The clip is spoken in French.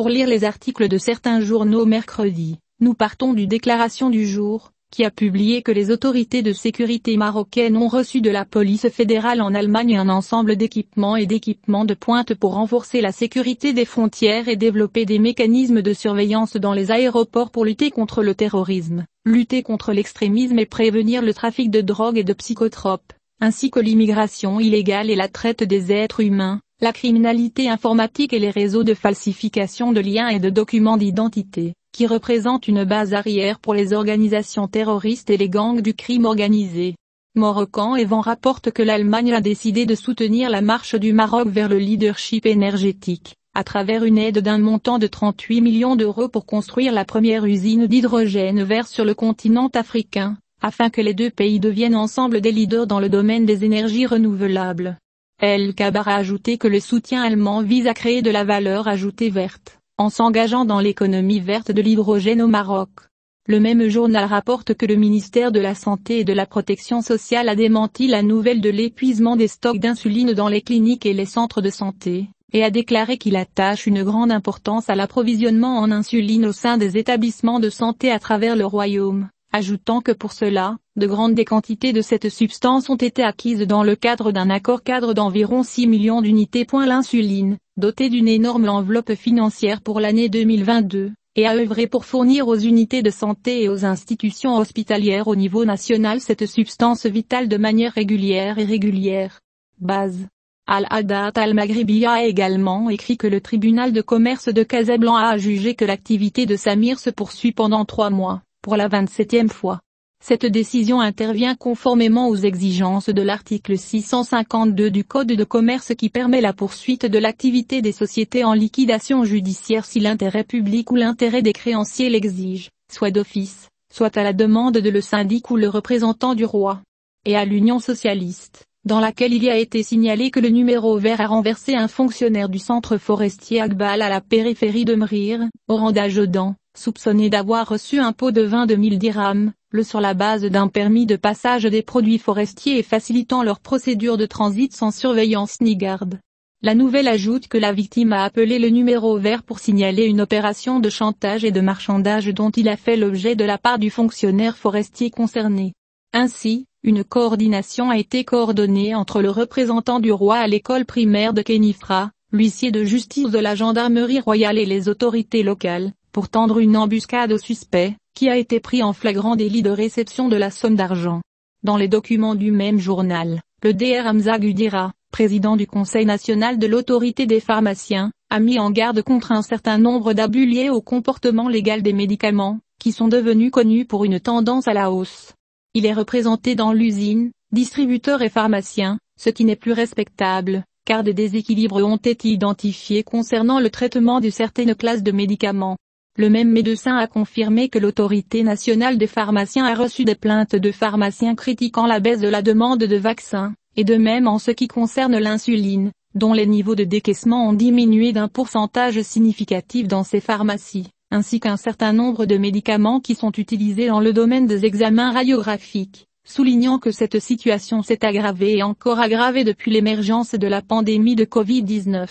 Pour lire les articles de certains journaux mercredi, nous partons du Déclaration du jour, qui a publié que les autorités de sécurité marocaines ont reçu de la police fédérale en Allemagne un ensemble d'équipements et d'équipements de pointe pour renforcer la sécurité des frontières et développer des mécanismes de surveillance dans les aéroports pour lutter contre le terrorisme, lutter contre l'extrémisme et prévenir le trafic de drogue et de psychotropes, ainsi que l'immigration illégale et la traite des êtres humains, la criminalité informatique et les réseaux de falsification de liens et de documents d'identité, qui représentent une base arrière pour les organisations terroristes et les gangs du crime organisé. Moroccan et Vent rapporte que l'Allemagne a décidé de soutenir la marche du Maroc vers le leadership énergétique, à travers une aide d'un montant de 38 millions d'euros pour construire la première usine d'hydrogène vert sur le continent africain, afin que les deux pays deviennent ensemble des leaders dans le domaine des énergies renouvelables. El Kabar a ajouté que le soutien allemand vise à créer de la valeur ajoutée verte, en s'engageant dans l'économie verte de l'hydrogène au Maroc. Le même journal rapporte que le ministère de la Santé et de la Protection sociale a démenti la nouvelle de l'épuisement des stocks d'insuline dans les cliniques et les centres de santé, et a déclaré qu'il attache une grande importance à l'approvisionnement en insuline au sein des établissements de santé à travers le royaume, ajoutant que pour cela, de grandes quantités de cette substance ont été acquises dans le cadre d'un accord cadre d'environ 6 millions d'unités. L'insuline, dotée d'une énorme enveloppe financière pour l'année 2022, et a œuvré pour fournir aux unités de santé et aux institutions hospitalières au niveau national cette substance vitale de manière régulière et régulière. Base. Al-Hadat al-Maghribiya a également écrit que le tribunal de commerce de Casablanca a jugé que l'activité de Samir se poursuit pendant 3 mois, pour la 27e fois. Cette décision intervient conformément aux exigences de l'article 652 du Code de commerce qui permet la poursuite de l'activité des sociétés en liquidation judiciaire si l'intérêt public ou l'intérêt des créanciers l'exige, soit d'office, soit à la demande de le syndic ou le représentant du roi. Et à l'Union socialiste, dans laquelle il y a été signalé que le numéro vert a renversé un fonctionnaire du centre forestier Agbal à la périphérie de Mrir, au rang d'adjudant, soupçonné d'avoir reçu un pot de vin de 1000 dirhams, sur la base d'un permis de passage des produits forestiers et facilitant leur procédure de transit sans surveillance ni garde. La nouvelle ajoute que la victime a appelé le numéro vert pour signaler une opération de chantage et de marchandage dont il a fait l'objet de la part du fonctionnaire forestier concerné. Ainsi, une coordination a été coordonnée entre le représentant du roi à l'école primaire de Kenifra, l'huissier de justice de la gendarmerie royale et les autorités locales, pour tendre une embuscade au suspect, qui a été pris en flagrant délit de réception de la somme d'argent. Dans les documents du même journal, le Dr Hamza Gudira, président du Conseil national de l'autorité des pharmaciens, a mis en garde contre un certain nombre d'abus liés au comportement légal des médicaments, qui sont devenus connus pour une tendance à la hausse. Il est représenté dans l'usine, distributeur et pharmacien, ce qui n'est plus respectable, car des déséquilibres ont été identifiés concernant le traitement de certaines classes de médicaments. Le même médecin a confirmé que l'autorité nationale des pharmaciens a reçu des plaintes de pharmaciens critiquant la baisse de la demande de vaccins, et de même en ce qui concerne l'insuline, dont les niveaux de décaissement ont diminué d'un pourcentage significatif dans ces pharmacies, ainsi qu'un certain nombre de médicaments qui sont utilisés dans le domaine des examens radiographiques, soulignant que cette situation s'est aggravée et encore aggravée depuis l'émergence de la pandémie de Covid-19.